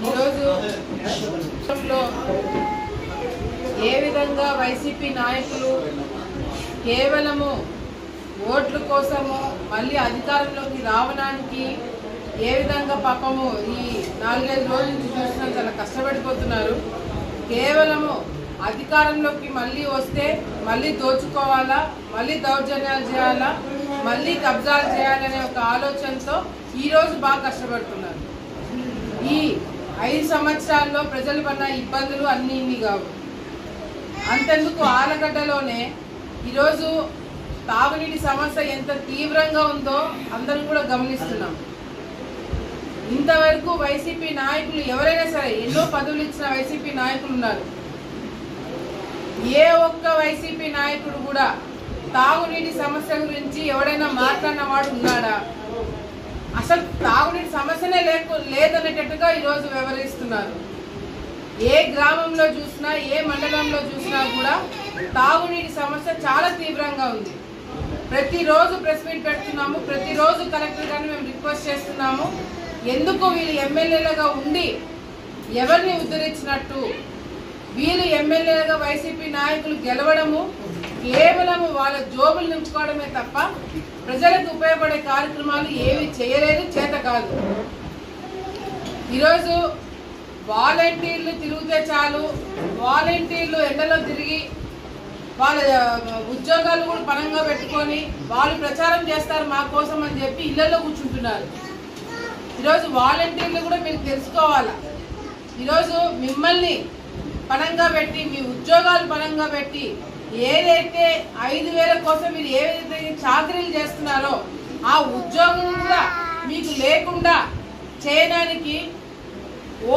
ఈరోజు ఏ విధంగా వైసీపీ నాయకులు కేవలము ఓట్ల కోసము మళ్ళీ అధికారంలోకి రావడానికి ఏ విధంగా పాపము ఈ 4-5 రోజుల నుంచి చూసినా చాలా కష్టపడిపోతున్నారు. కేవలము అధికారంలోకి మళ్ళీ వస్తే మళ్ళీ దోచుకోవాలా, మళ్ళీ దౌర్జన్యాలు చేయాలా, మళ్ళీ కబ్జాలు చేయాలనే ఒక ఆలోచనతో ఈరోజు బాగా కష్టపడుతున్నారు. ఈ 5 సంవత్సరాల్లో ప్రజలు పడిన ఇబ్బందులు అన్నీ ఇన్ని కావు. అంతెందుకు ఆలగడ్డలోనే ఈరోజు తాగునీటి సమస్య ఎంత తీవ్రంగా ఉందో అందరం కూడా గమనిస్తున్నాం. ఇంతవరకు వైసీపీ నాయకులు ఎవరైనా సరే ఎన్నో పదవులు ఇచ్చిన వైసీపీ నాయకులు ఉన్నారు. ఏ ఒక్క వైసీపీ నాయకుడు కూడా తాగునీటి సమస్య గురించి ఎవరైనా మాట్లాడిన వాడు ఉన్నాడా? అసలు తాగునీటి సమస్యనే లేదనేటట్టుగా ఈరోజు వ్యవహరిస్తున్నారు. ఏ గ్రామంలో చూసినా, ఏ మండలంలో చూసినా కూడా తాగునీటి సమస్య చాలా తీవ్రంగా ఉంది. ప్రతిరోజు ప్రెస్ మీట్ పెడుతున్నాము, ప్రతిరోజు కలెక్టర్ గారిని మేము రిక్వెస్ట్ చేస్తున్నాము. ఎందుకు వీళ్ళు ఎమ్మెల్యేలుగా ఉండి ఎవరిని ఉద్ధరించినట్టు, వీళ్ళు ఎమ్మెల్యేలుగా వైసీపీ నాయకులు గెలవడము కేవలము వాళ్ళ జోబులు నింపుకోవడమే తప్ప ప్రజలకు ఉపయోగపడే కార్యక్రమాలు ఏవి చేయలేదు, చేత కాదు. ఈరోజు వాలంటీర్లు తిరిగితే చాలు, వాలంటీర్లు ఎండలో తిరిగి వాళ్ళ ఉద్యోగాలు కూడా పనంగా పెట్టుకొని వాళ్ళు ప్రచారం చేస్తారు మా కోసం అని చెప్పి ఇళ్లలో కూర్చుంటున్నారు. ఈరోజు వాలంటీర్లు కూడా మీరు తెలుసుకోవాలా, ఈరోజు మిమ్మల్ని పనంగా పెట్టి మీ ఉద్యోగాలు పనంగా పెట్టి ఏదైతే 5,000 కోసం మీరు ఏదైతే చాకరీలు చేస్తున్నారో ఆ ఉద్యోగం కూడా మీకు లేకుండా చేయడానికి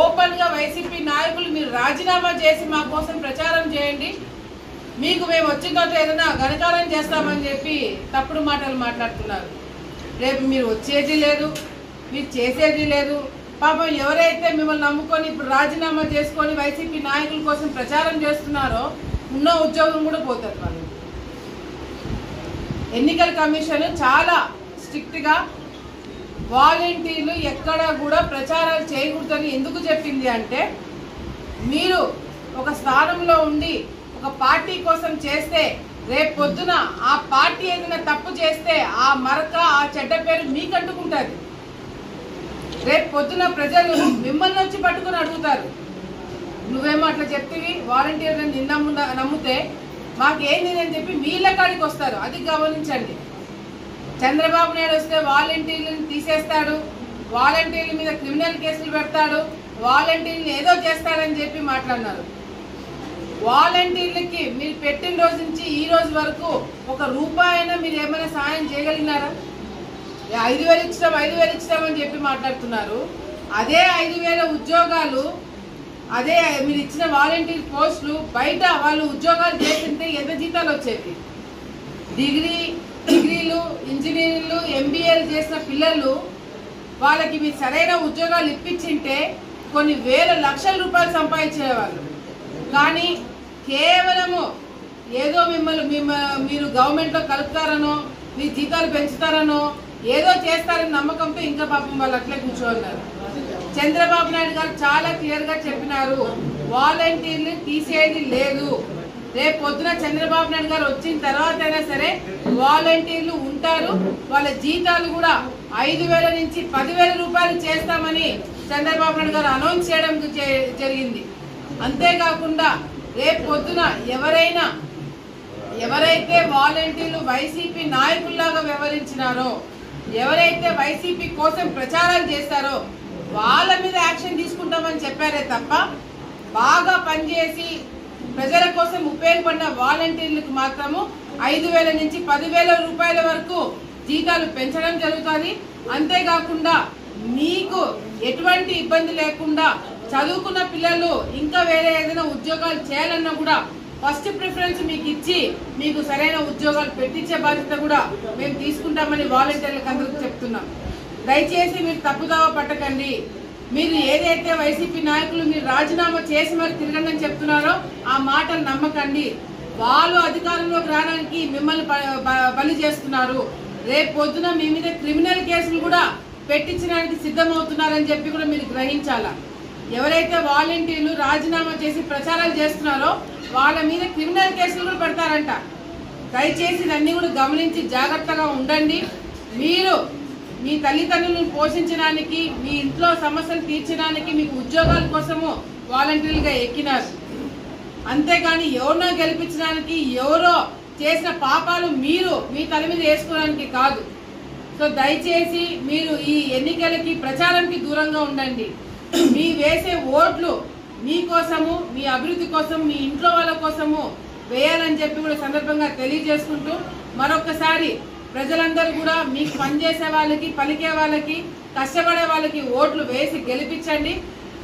ఓపెన్గా వైసీపీ నాయకులు మీరు రాజీనామా చేసి మా కోసం ప్రచారం చేయండి, మీకు మేము వచ్చిన తర్వాత ఏదైనా ఘనకారం చేస్తామని చెప్పి తప్పుడు మాటలు మాట్లాడుతున్నారు. రేపు మీరు వచ్చేది లేదు, మీరు చేసేది లేదు. పాపం ఎవరైతే మిమ్మల్ని నమ్ముకొని ఇప్పుడు రాజీనామా చేసుకొని వైసీపీ నాయకుల కోసం ప్రచారం చేస్తున్నారో ఉన్న ఉద్యోగం కూడా పోతుంది. వాళ్ళు ఎన్నికల కమిషన్ చాలా స్ట్రిక్ట్గా వాలంటీర్లు ఎక్కడా కూడా ప్రచారాలు చేయకూడదని ఎందుకు చెప్పింది అంటే, మీరు ఒక స్థానంలో ఉండి ఒక పార్టీ కోసం చేస్తే రేపు పొద్దున ఆ పార్టీ ఏదైనా తప్పు చేస్తే ఆ మరక ఆ చెడ్డ పేరు మీకు అంటుకుంటుంది. రేపు పొద్దున ప్రజలు మిమ్మల్ని వచ్చి పట్టుకుని అడుగుతారు, నువ్వేమో అట్లా చెప్తివి, వాలంటీర్లను నిన్న నమ్మితే మాకేంది అని చెప్పి మీళ్ళ కాడికి వస్తారు. అది గమనించండి. చంద్రబాబు నాయుడు వస్తే వాలంటీర్లను తీసేస్తాడు, వాలంటీర్ల మీద క్రిమినల్ కేసులు పెడతాడు, వాలంటీర్లు ఏదో చేస్తాడని చెప్పి మాట్లాడినారు. వాలంటీర్లకి మీరు పెట్టిన రోజు నుంచి ఈ రోజు వరకు ₹1 అయినా మీరు ఏమైనా సహాయం చేయగలిగినారా? 5,000 ఇచ్చామని చెప్పి మాట్లాడుతున్నారు. అదే 5,000 ఉద్యోగాలు, అదే మీరు ఇచ్చిన వాలంటీర్ పోస్టులు బయట వాళ్ళు ఉద్యోగాలు చేస్తుంటే ఎంత జీతాలు వచ్చేవి? డిగ్రీలు, ఇంజనీరింగ్లు, MBAలు చేసిన పిల్లలు వాళ్ళకి మీరు సరైన ఉద్యోగాలు ఇప్పించింటే కొన్ని వేల లక్షల రూపాయలు సంపాదించేవాళ్ళు. కానీ కేవలము ఏదో మీరు గవర్నమెంట్లో కలుపుతారనో, మీ జీతాలు పెంచుతారనో, ఏదో చేస్తారని నమ్మకంతో ఇంకా పాపం వాళ్ళు అట్లే కూర్చోన్నారు. చంద్రబాబు నాయుడు గారు చాలా క్లియర్గా చెప్పినారు, వాలంటీర్లు తీసేది లేదు. రేపు పొద్దున చంద్రబాబు నాయుడు గారు వచ్చిన తర్వాత అయినా సరే వాలంటీర్లు ఉంటారు. వాళ్ళ జీతాలు కూడా 5,000 నుంచి 10,000 రూపాయలు చేస్తామని చంద్రబాబు నాయుడు గారు అనౌన్స్ చేయడం జరిగింది. అంతేకాకుండా రేపు పొద్దున ఎవరైతే వాలంటీర్లు వైసీపీ నాయకుల్లాగా వ్యవహరించినారో, ఎవరైతే వైసీపీ కోసం ప్రచారాలు చేస్తారో వాళ్ళ మీద యాక్షన్ తీసుకుంటామని చెప్పారే తప్ప బాగా పనిచేసి ప్రజల కోసం ఉపయోగపడిన వాలంటీర్లకు మాత్రము 5,000 నుంచి 10,000 రూపాయల వరకు జీతాలు పెంచడం జరుగుతుంది. అంతేకాకుండా మీకు ఎటువంటి ఇబ్బంది లేకుండా చదువుకున్న పిల్లలు ఇంకా వేరే ఏదైనా ఉద్యోగాలు చేయాలన్నా కూడా ఫస్ట్ ప్రిఫరెన్స్ మీకు ఇచ్చి మీకు సరైన ఉద్యోగాలు పెట్టించే బాధ్యత కూడా మేము తీసుకుంటామని వాలంటీర్లకు అందరికీ చెప్తున్నాం. దయచేసి మీరు తప్పుదావ పట్టకండి. మీరు ఏదైతే వైసీపీ నాయకులు మీరు రాజీనామా చేసి మరి తిరగండి అని చెప్తున్నారో ఆ మాటలు నమ్మకండి. వాళ్ళు అధికారంలోకి రావడానికి మిమ్మల్ని బలి చేస్తున్నారు. రేపు పొద్దున మీ మీద క్రిమినల్ కేసులు కూడా పెట్టించడానికి సిద్ధమవుతున్నారని చెప్పి కూడా మీరు గ్రహించాలా. ఎవరైతే వాలంటీర్లు రాజీనామా చేసి ప్రచారాలు చేస్తున్నారో వాళ్ళ మీద క్రిమినల్ కేసులు కూడా పెడతారంట. దయచేసి ఇవన్నీ కూడా గమనించి జాగ్రత్తగా ఉండండి. మీరు మీ తల్లిదండ్రులను పోషించడానికి, మీ ఇంట్లో సమస్యలు తీర్చడానికి, మీకు ఉద్యోగాల కోసము వాలంటీర్లుగా ఎక్కినారు. అంతేగాని ఎవరినో గెలిపించడానికి, ఎవరో చేసిన పాపాలు మీరు మీ తల మీద వేసుకోవడానికి కాదు. సో దయచేసి మీరు ఈ ఎన్నికలకి ప్రచారానికి దూరంగా ఉండండి. మీ వేసే ఓట్లు మీకోసము, మీ అభివృద్ధి కోసం, మీ ఇంట్లో వాళ్ళ కోసము వేయాలని చెప్పి కూడా సందర్భంగా తెలియజేసుకుంటూ మరొకసారి ప్రజలందరూ కూడా మీకు పనిచేసే వాళ్ళకి, పలికే వాళ్ళకి, కష్టపడే వాళ్ళకి ఓట్లు వేసి గెలిపించండి.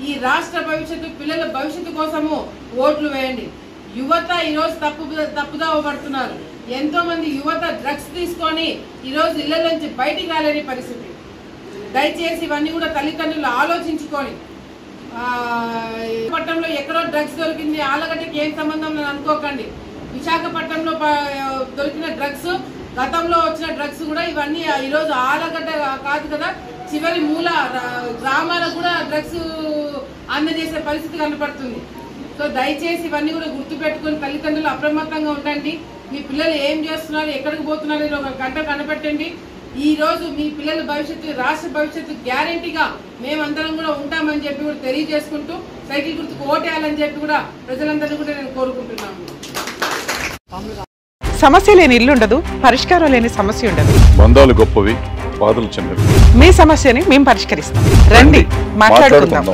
ఈ రాష్ట్ర భవిష్యత్తు, పిల్లల భవిష్యత్తు కోసము ఓట్లు వేయండి. యువత ఈరోజు తప్పుదావ పడుతున్నారు. ఎంతో మంది యువత డ్రగ్స్ తీసుకొని ఈరోజు ఇళ్ల నుంచి బయటికి రాలేని పరిస్థితి. దయచేసి ఇవన్నీ కూడా తల్లిదండ్రులు ఆలోచించుకొని, విశాఖపట్నంలో ఎక్కడో డ్రగ్స్ దొరికింది, ఆలగడ్డకి ఏం సంబంధం అనుకోకండి. విశాఖపట్నంలో దొరికిన డ్రగ్స్, గతంలో వచ్చిన డ్రగ్స్ కూడా ఇవన్నీ ఈరోజు ఆలగడ్డ కాదు కదా, చివరి మూల గ్రామాలకు కూడా డ్రగ్స్ అందజేసే పరిస్థితి కనపడుతుంది. సో దయచేసి ఇవన్నీ కూడా గుర్తుపెట్టుకుని తల్లిదండ్రులు అప్రమత్తంగా ఉండండి. మీ పిల్లలు ఏం చేస్తున్నారు, ఎక్కడికి పోతున్నారు ఒక గంట కనపెట్టండి. ఈ రోజు మీ పిల్లల భవిష్యత్తు, రాష్ట్ర భవిష్యత్తు గ్యారంటీగా మేమందరం కూడా ఉంటామని చెప్పి కూడా తెలియజేసుకుంటూ సైకిల్ గుర్తుకు ఓటేయాలని చెప్పి కూడా ప్రజలందరినీ కూడా నేను కోరుకుంటున్నాను. సమస్య లేని ఇల్లు ఉండదు, పరిష్కారం లేని సమస్య ఉండదు. బంధాలు గొప్పవి, బాధలు చిన్నవి. మీ సమస్యని మేము పరిష్కరిస్తాం. రండి మాట్లాడుకుందాం.